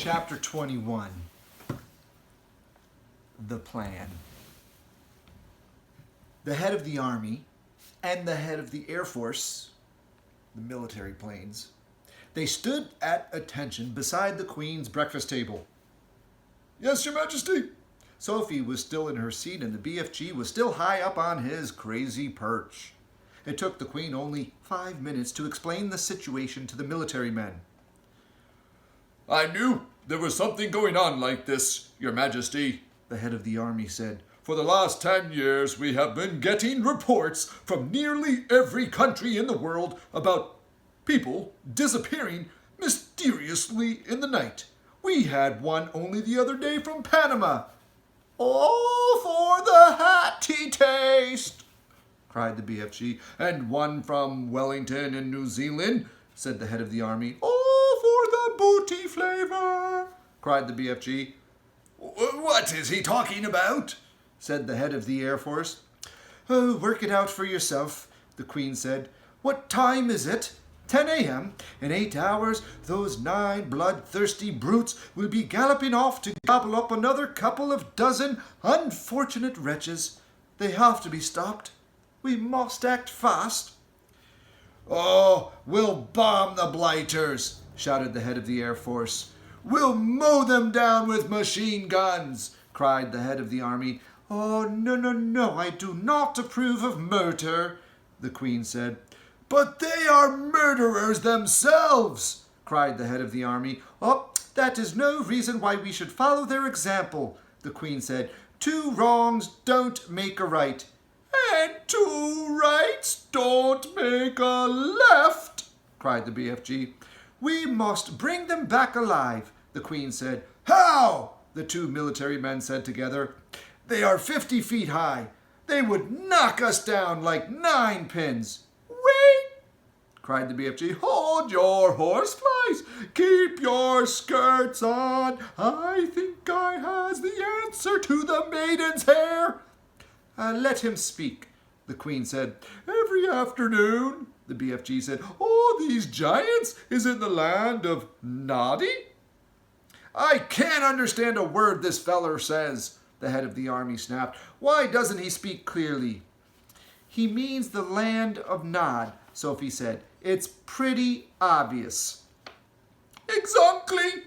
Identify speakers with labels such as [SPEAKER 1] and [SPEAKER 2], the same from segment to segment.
[SPEAKER 1] Chapter 21. The Plan. The head of the army and the head of the Air Force, the military planes, they stood at attention beside the Queen's breakfast table. Yes, Your Majesty. Sophie was still in her seat and the BFG was still high up on his crazy perch. It took the Queen only 5 minutes to explain the situation to the military men.
[SPEAKER 2] I knew there was something going on like this, Your Majesty,
[SPEAKER 1] the head of the army said.
[SPEAKER 2] For the last 10 years, we have been getting reports from nearly every country in the world about people disappearing mysteriously in the night. We had one only the other day from Panama. All for the hatty taste, cried the BFG. And one from Wellington in New Zealand, said the head of the army. All for the booty flavor, cried the BFG. What is he talking about? Said the head of the Air Force. Oh, work it out for yourself, the Queen said. What time is it? 10 a.m. In 8 hours, those 9 bloodthirsty brutes will be galloping off to gobble up another couple of dozen unfortunate wretches. They have to be stopped. We must act fast. Oh, we'll bomb the blighters, shouted the head of the Air Force. We'll mow them down with machine guns, cried the head of the army. Oh, no, I do not approve of murder, the Queen said. But they are murderers themselves, cried the head of the army. Oh, that is no reason why we should follow their example, the Queen said. 2 wrongs don't make a right. And 2 rights don't make a left, cried the BFG. We must bring them back alive, the Queen said. How? The 2 military men said together. They are 50 feet high. They would knock us down like 9 pins. Wait, cried the BFG. Hold your horseflies. Keep your skirts on. I think I has the answer to the maiden's hair. Let him speak, the Queen said. Every afternoon, the BFG said. Oh, these giants is in the land of Noddy? I can't understand a word this feller says, the head of the army snapped. Why doesn't he speak clearly? He means the land of Nod, Sophie said. It's pretty obvious. Exactly,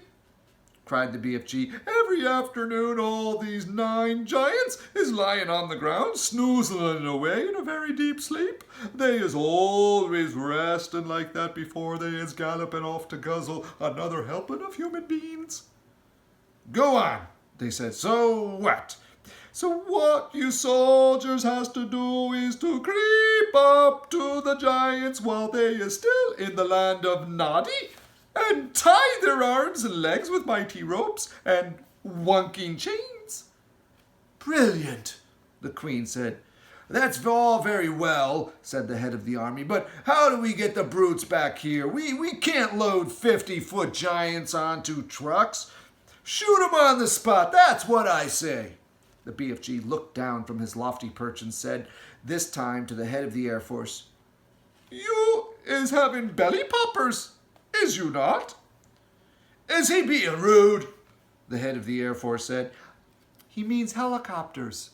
[SPEAKER 2] cried the BFG. Every afternoon all these 9 giants is lying on the ground, snoozling away in a very deep sleep. They is always resting like that before they is galloping off to guzzle another helping of human beings. Go on, they said. So what? So what you soldiers has to do is to creep up to the giants while they is still in the land of Noddy and tie their arms and legs with mighty ropes and wonking chains. Brilliant, the Queen said. That's all very well, said the head of the army, but how do we get the brutes back here? We can't load 50-foot giants onto trucks. Shoot 'em on the spot, that's what I say. The BFG looked down from his lofty perch and said, this time to the head of the Air Force, You is having belly poppers, is you not? Is he being rude? The head of the Air Force said. He means helicopters,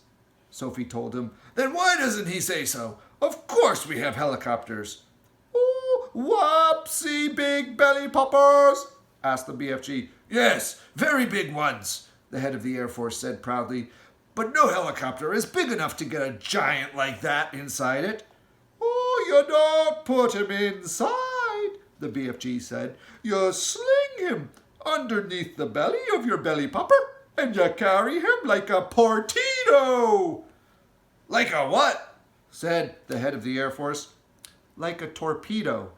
[SPEAKER 2] Sophie told him. Then why doesn't he say so? Of course we have helicopters. Oh, whoopsie big belly poppers, asked the BFG. Yes, very big ones, the head of the Air Force said proudly. But no helicopter is big enough to get a giant like that inside it. Oh, you don't put him inside, the BFG said. You sling him underneath the belly of your belly popper, and you carry him like a torpedo. Like a what? Said the head of the Air Force. Like a torpedo,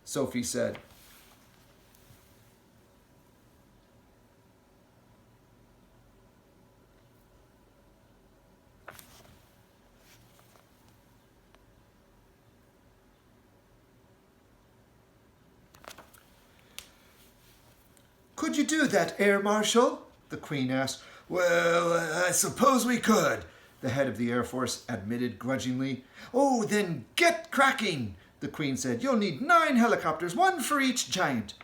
[SPEAKER 2] Sophie said. Could you do that, Air Marshal? The Queen asked. Well, I suppose we could, the head of the Air Force admitted grudgingly. Oh, then get cracking, the Queen said. You'll need 9 helicopters, 1 for each giant.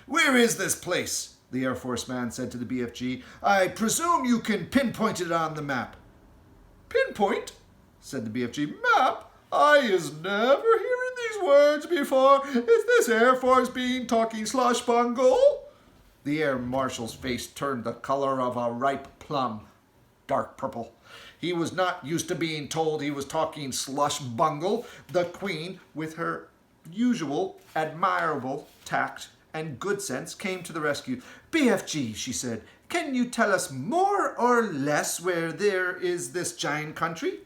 [SPEAKER 2] Where is this place?
[SPEAKER 1] the Air Force man said to the BFG. I presume you can pinpoint it on the map.
[SPEAKER 2] Pinpoint? Said the BFG. Map? I is never hearing these words before. Is this Air Force being talking slush bungle?
[SPEAKER 1] The Air Marshal's face turned the color of a ripe plum, dark purple. He was not used to being told he was talking slush bungle. The Queen, with her usual admirable tact and good sense, came to the rescue. BFG, she said, can you tell us more or less where there is this giant country?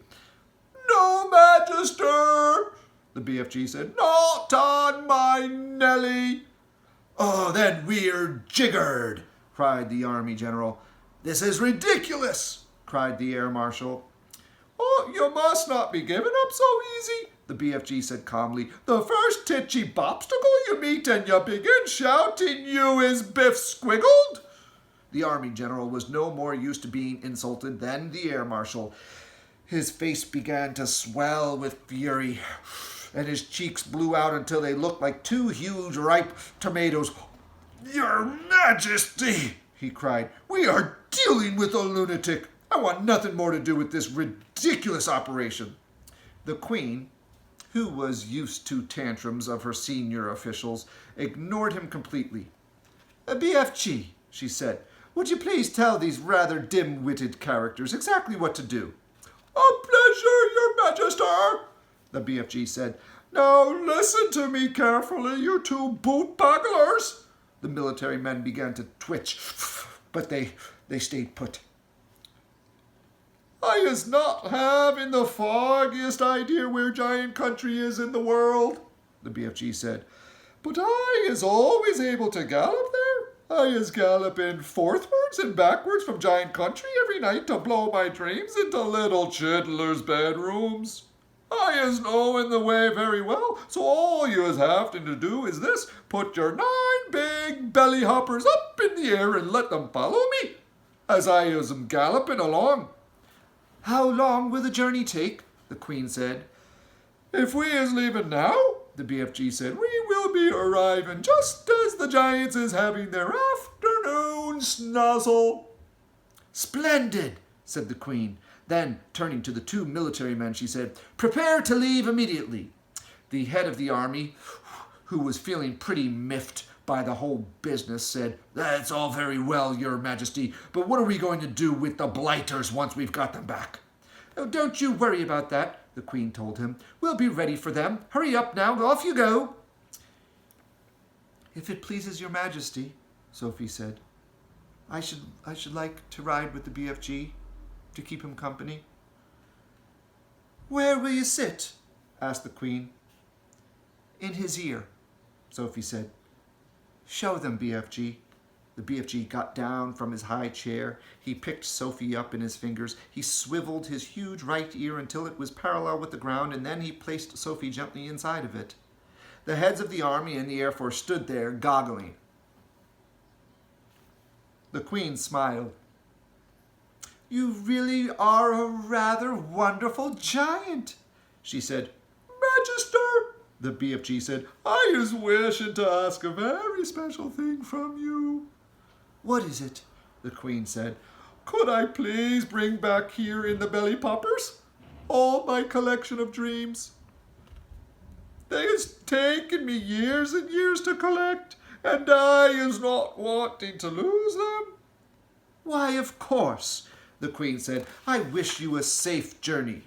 [SPEAKER 2] No, Magister, the BFG said. Not on my Nelly.
[SPEAKER 1] Oh, then we're jiggered, cried the Army General. This is ridiculous, cried the Air Marshal.
[SPEAKER 2] Oh, you must not be giving up so easy, the BFG said calmly. The first titchy bobstacle you meet and you begin shouting you is Biff Squiggled.
[SPEAKER 1] The Army General was no more used to being insulted than the Air Marshal. His face began to swell with fury, and his cheeks blew out until they looked like two huge ripe tomatoes. Your Majesty, he cried, we are dealing with a lunatic. I want nothing more to do with this ridiculous operation. The Queen, who was used to tantrums of her senior officials, ignored him completely. BFG, she said, would you please tell these rather dim-witted characters exactly what to do?
[SPEAKER 2] A pleasure, Your Majesty, the BFG said. Now listen to me carefully, you two boot-bugglers.
[SPEAKER 1] The military men began to twitch, but they stayed put.
[SPEAKER 2] I is not having the foggiest idea where giant country is in the world, the BFG said. But I is always able to gallop there. I is galloping forthwards and backwards from giant country every night to blow my dreams into little chidlers' bedrooms. I is knowing the way very well, so all you is having to do is this. Put your 9 big belly hoppers up in the air and let them follow me, as I is galloping along.
[SPEAKER 1] How long will the journey take? The Queen said.
[SPEAKER 2] If we is leaving now, the BFG said, we will be arriving just as the giants is having their afternoon snuzzle.
[SPEAKER 1] Splendid, said the Queen. Then, turning to the 2 military men, she said, prepare to leave immediately. The head of the army, who was feeling pretty miffed by the whole business, said, that's all very well, Your Majesty, but what are we going to do with the blighters once we've got them back? Oh, don't you worry about that, the Queen told him. We'll be ready for them. Hurry up now, off you go. If it pleases Your Majesty, Sophie said, I should like to ride with the BFG to keep him company. Where will you sit? Asked the Queen. In his ear, Sophie said. Show them, BFG. The BFG got down from his high chair. He picked Sophie up in his fingers. He swiveled his huge right ear until it was parallel with the ground, and then he placed Sophie gently inside of it. The heads of the Army and the Air Force stood there, goggling. The Queen smiled. You really are a rather wonderful giant, she said.
[SPEAKER 2] Magister, the BFG said, I is wishing to ask a very special thing from you.
[SPEAKER 1] What is it? The Queen said.
[SPEAKER 2] Could I please bring back here in the belly poppers all my collection of dreams? They has taken me years and years to collect, and I is not wanting to lose them.
[SPEAKER 1] Why, of course, the Queen said. I wish you a safe journey.